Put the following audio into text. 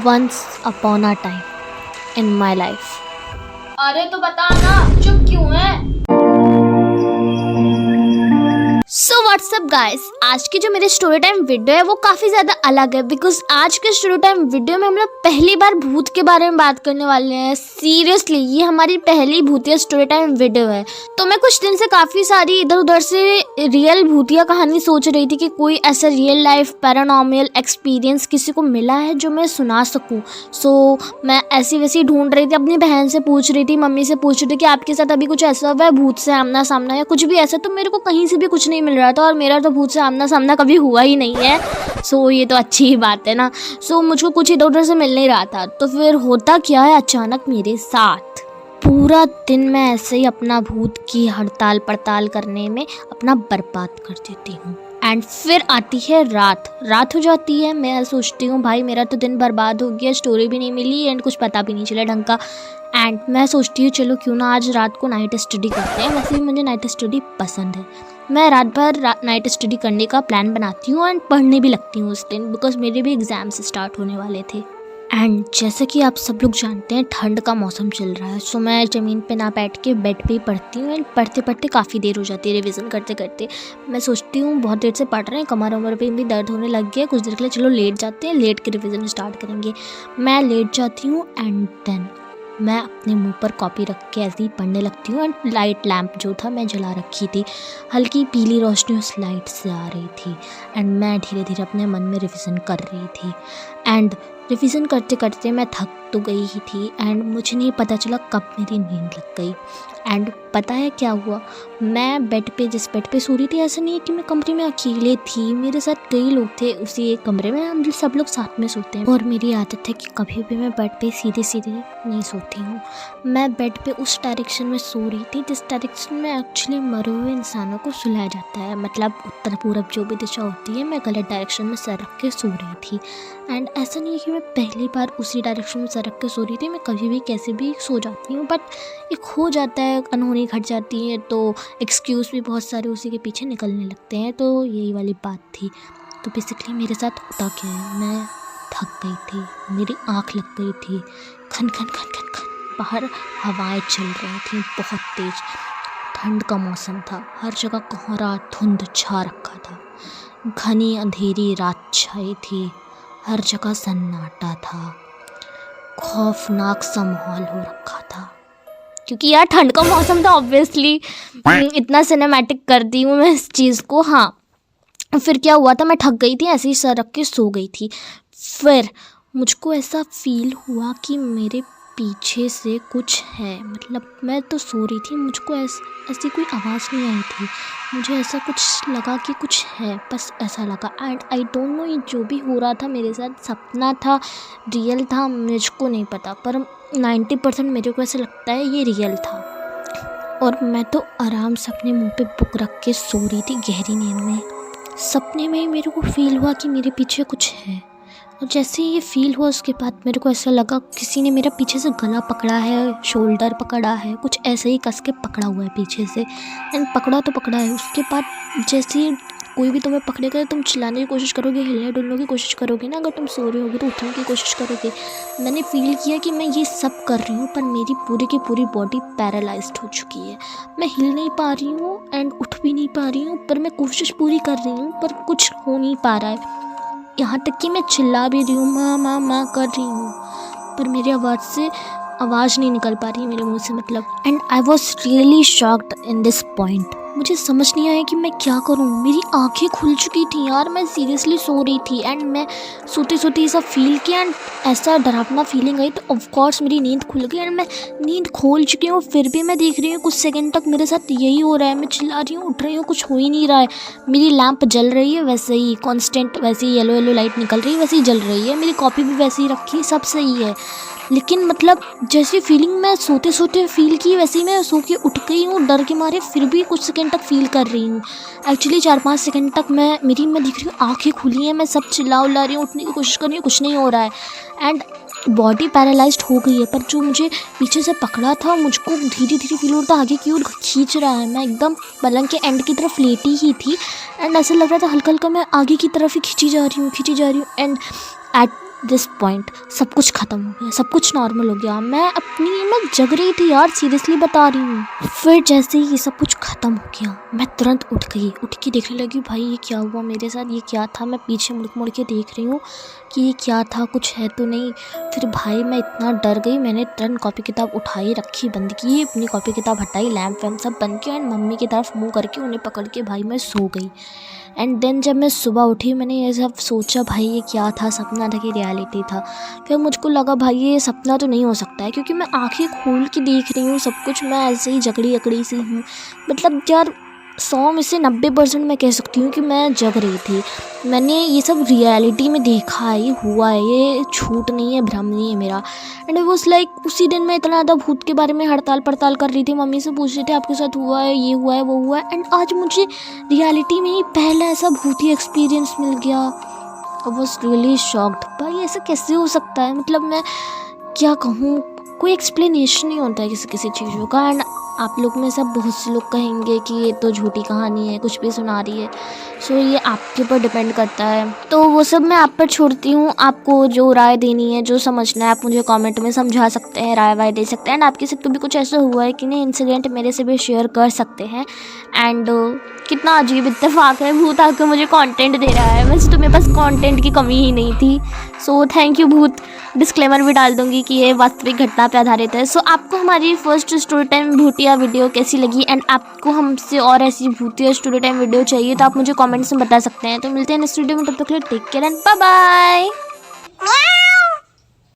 once upon a time in my life. अरे तो बता ना, चुप क्यों है? सो व्हाट्सअप गाइस, आज की जो मेरी स्टोरी टाइम वीडियो है वो काफ़ी ज़्यादा अलग है बिकॉज आज के स्टोरी टाइम वीडियो में हम लोग पहली बार भूत के बारे में बात करने वाले हैं। सीरियसली ये हमारी पहली भूतिया स्टोरी टाइम वीडियो है। तो मैं कुछ दिन से काफ़ी सारी इधर उधर से रियल भूतिया कहानी सोच रही थी कि कोई ऐसा रियल लाइफ पैरानॉर्मल एक्सपीरियंस किसी को मिला है जो मैं सुना सकूँ। सो मैं ऐसी वैसी ढूंढ रही थी, अपनी बहन से पूछ रही थी, मम्मी से पूछ रही थी कि आपके साथ अभी कुछ ऐसा हुआ है भूत से आमना सामना या कुछ भी ऐसा। तो मेरे को कहीं से भी कुछ नहीं मिल रहा था और मेरा तो भूत से आमना सामना कभी हुआ ही नहीं है। सो ये तो अच्छी ही बात है ना। सो मुझको कुछ इधर उधर से मिल नहीं रहा था। तो फिर होता क्या है, अचानक मेरे साथ पूरा दिन मैं ऐसे ही अपना भूत की हड़ताल पड़ताल करने में अपना बर्बाद कर देती हूँ। एंड फिर आती है रात हो जाती है। मैं सोचती हूँ भाई मेरा तो दिन बर्बाद हो गया, स्टोरी भी नहीं मिली एंड कुछ पता भी नहीं चला ढंग का। एंड मैं सोचती हूँ चलो क्यों ना आज रात को नाइट स्टडी करते हैं। वैसे भी मुझे नाइट स्टडी पसंद है। मैं रात भर नाइट स्टडी करने का प्लान बनाती हूँ एंड पढ़ने भी लगती हूँ उस दिन बिकॉज मेरे भी एग्ज़ाम्स स्टार्ट होने वाले थे। एंड जैसे कि आप सब लोग जानते हैं ठंड का मौसम चल रहा है। सो मैं ज़मीन पे ना बैठ के बेड पे ही पढ़ती हूँ एंड पढ़ते पढ़ते काफ़ी देर हो जाती है रिवीजन करते करते। मैं सोचती हूँ बहुत देर से पढ़ रहे हैं, कमर उमर पे भी दर्द होने लग गया, कुछ देर के लिए चलो लेट जाते हैं, लेट के रिवीजन स्टार्ट करेंगे। मैं लेट जाती हूँ एंड देन मैं अपने मुंह पर कॉपी रख के ऐसे ही पढ़ने लगती हूँ। एंड लाइट लैंप जो था मैं जला रखी थी, हल्की पीली रोशनी उस लाइट से आ रही थी एंड मैं धीरे धीरे अपने मन में रिवीजन कर रही थी। एंड रिवीजन करते करते मैं थक तो गई ही थी एंड मुझे नहीं पता चला कब मेरी नींद लग गई। एंड पता है क्या हुआ, मैं जिस बेड पे सो रही थी, ऐसा नहीं है कि मैं कमरे में अकेले थी, मेरे साथ कई लोग थे उसी एक कमरे में, हम सब लोग साथ में सोते हैं। और मेरी आदत है कि कभी भी मैं बेड पे सीधे सीधे नहीं सोती हूँ। मैं बेड पे उस डायरेक्शन में सो रही थी जिस डायरेक्शन में एक्चुअली मरे हुए इंसानों को सुलाया जाता है, मतलब उत्तर पूरब जो भी दिशा होती है। मैं गलत डायरेक्शन में सर रख के सो रही थी। एंड ऐसा नहीं है कि मैं पहली बार उसी डायरेक्शन में सर रख के सो रही थी, मैं कभी भी कैसे भी सो जाती हूँ, बट एक हो जाता है, अनहोनी घट जाती है तो एक्सक्यूज़ भी बहुत सारे उसी के पीछे निकलने लगते हैं। तो यही वाली बात थी। तो बेसिकली मेरे साथ होता क्या है, मैं थक गई थी, मेरी आँख लग गई थी, खन खन खन खन खन बाहर हवाएं चल रही थी बहुत तेज़, ठंड का मौसम था, हर जगह कोहरा धुंध छा रखा था, घनी अंधेरी रात छाई थी, हर जगह सन्नाटा था, खौफनाक सा माहौल हो रखा था। क्योंकि यार ठंड का मौसम था ऑब्वियसली, इतना सिनेमैटिक कर दी हूँ मैं इस चीज़ को। हाँ, फिर क्या हुआ था, मैं थक गई थी, ऐसे ही सर रख के सो गई थी। फिर मुझको ऐसा फील हुआ कि मेरे पीछे से कुछ है, मतलब मैं तो सो रही थी, मुझको ऐसी कोई आवाज़ नहीं आई थी, मुझे ऐसा कुछ लगा कि कुछ है, बस ऐसा लगा। एंड आई डोंट नो ये जो भी हो रहा था मेरे साथ सपना था रियल था मुझको नहीं पता, पर 90% मेरे को ऐसा लगता है ये रियल था। और मैं तो आराम से अपने मुंह पे बुक रख के सो रही थी गहरी नींद में। सपने में ही मेरे को फील हुआ कि मेरे पीछे कुछ है, और जैसे ही ये फील हुआ उसके बाद मेरे को ऐसा लगा किसी ने मेरा पीछे से गला पकड़ा है, शोल्डर पकड़ा है, कुछ ऐसे ही कस के पकड़ा हुआ है पीछे से। एंड पकड़ा तो पकड़ा है, उसके बाद जैसे ही कोई भी तुम्हें पकड़ेगा तुम चिल्लाने की कोशिश करोगे, हिलने डुलने की कोशिश करोगे ना, अगर तुम सो रहे होगे तो उठने की कोशिश करोगे। मैंने फील किया कि मैं ये सब कर रही हूँ पर मेरी पूरी की पूरी बॉडी पैरालाइज्ड हो चुकी है, मैं हिल नहीं पा रही हूँ एंड उठ भी नहीं पा रही हूँ, पर मैं कोशिश पूरी कर रही हूँ पर कुछ हो नहीं पा रहा है। यहाँ तक कि मैं चिल्ला भी रही हूँ, माँ माँ माँ कर रही हूँ, पर मेरी आवाज़ नहीं निकल पा रही है मेरे मुंह से, मतलब। And I was really shocked in this point. मुझे समझ नहीं आया कि मैं क्या करूँ। मेरी आंखें खुल चुकी थी यार, मैं सीरियसली सो रही थी एंड मैं सोते सोते ऐसा फील किया एंड ऐसा डरावना फीलिंग आई, तो ऑफकोर्स मेरी नींद खुल गई एंड मैं नींद खोल चुकी हूँ। फिर भी मैं देख रही हूँ कुछ सेकंड तक मेरे साथ यही हो रहा है, मैं चिल्ला रही हूँ, उठ रही हूँ, कुछ हो ही नहीं रहा है। मेरी लैंप जल रही है वैसे ही कॉन्स्टेंट, वैसे ही येलो येलो लाइट निकल रही है वैसे ही जल रही है, मेरी कॉपी भी वैसे ही रखी है, सब सही है। लेकिन मतलब जैसी फीलिंग मैं सोते सोते फील की वैसे ही मैं सो के उठ गई हूँ डर के मारे, फिर भी कुछ सेकंड तक फील कर रही हूँ। एक्चुअली 4-5 सेकंड तक मैं देख रही हूँ आंखें खुली हैं, मैं सब चिल्ला उल्ला रही हूँ, उठने की कोशिश कर रही हूँ, कुछ नहीं हो रहा है एंड बॉडी पैरालाइज्ड हो गई है। पर जो मुझे पीछे से पकड़ा था मुझको धीरे धीरे फील हो रहा था आगे की ओर खींच रहा है, मैं एकदम पलंग के एंड की तरफ लेटी ही थी एंड ऐसा लग रहा था हल्का हल्का मैं आगे की तरफ ही खींची जा रही हूँ एंड एट दिस पॉइंट सब कुछ ख़त्म हो गया, सब कुछ नॉर्मल हो गया। मैं जग रही थी यार, सीरियसली बता रही हूँ। फिर जैसे ही ये सब कुछ ख़त्म हो गया, मैं तुरंत उठ गई, उठ के देखने लगी भाई ये क्या हुआ मेरे साथ, ये क्या था। मैं पीछे मुड़ के देख रही हूँ कि ये क्या था, कुछ है तो नहीं। फिर भाई मैं इतना डर गई, मैंने तुरंत कॉपी किताब उठाई, रखी, बंद की, अपनी कॉपी किताब हटाई, लैंप वैम्प सब बंद किया एंड मम्मी की तरफ मुँह करके उन्हें पकड़ के भाई मैं सो गई। एंड देन जब मैं सुबह उठी, मैंने ये सब सोचा भाई ये क्या था, सपना था कि रियलिटी था। फिर मुझको लगा भाई ये सपना तो नहीं हो सकता है, क्योंकि मैं आंखें खोल के देख रही हूँ सब कुछ, मैं ऐसे ही जकड़ी अकड़ी सी हूँ। मतलब यार 100 में से 90% मैं कह सकती हूँ कि मैं जग रही थी। मैंने ये सब रियलिटी में देखा है, ये हुआ है, ये झूठ नहीं है, भ्रम नहीं है मेरा। एंड आई वाज लाइक उसी दिन मैं इतना ज़्यादा भूत के बारे में हड़ताल पड़ताल कर रही थी, मम्मी से पूछ रही थी आपके साथ हुआ है, ये हुआ है, वो हुआ है। एंड आज मुझे रियलिटी में ही पहला ऐसा भूती एक्सपीरियंस मिल गया। I was really shocked. भाई ऐसा कैसे हो सकता है, मतलब मैं क्या कहूँ, कोई एक्सप्लेनेशन नहीं होता है किसी चीज़ों का। एंड आप लोग में सब बहुत से लोग कहेंगे कि ये तो झूठी कहानी है, कुछ भी सुना रही है। सो ये आपके ऊपर डिपेंड करता है, तो वो सब मैं आप पर छोड़ती हूँ। आपको जो राय देनी है, जो समझना है, आप मुझे कमेंट में समझा सकते हैं, राय वाय दे सकते हैं। एंड आपके साथ कभी कुछ ऐसा हुआ है कि नहीं इंसिडेंट, मेरे से भी शेयर कर सकते हैं। एंड कितना अजीब इत्तेफाक है, भूत आकर मुझे कंटेंट दे रहा है। वैसे तो मेरे पास कंटेंट की कमी ही नहीं थी। सो थैंक यू भूत। डिस्क्लेमर भी डाल दूंगी कि ये वास्तविक घटना पर आधारित है। सो आपको हमारी फर्स्ट स्टोरी टाइम भूतिया वीडियो कैसी लगी, एंड आपको हमसे और ऐसी भूतिया स्टोरी टाइम वीडियो चाहिए तो आप मुझे कमेंट्स में बता सकते हैं। तो मिलते हैं नेक्स्ट वीडियो में, तब तक के लिए take care and bye bye.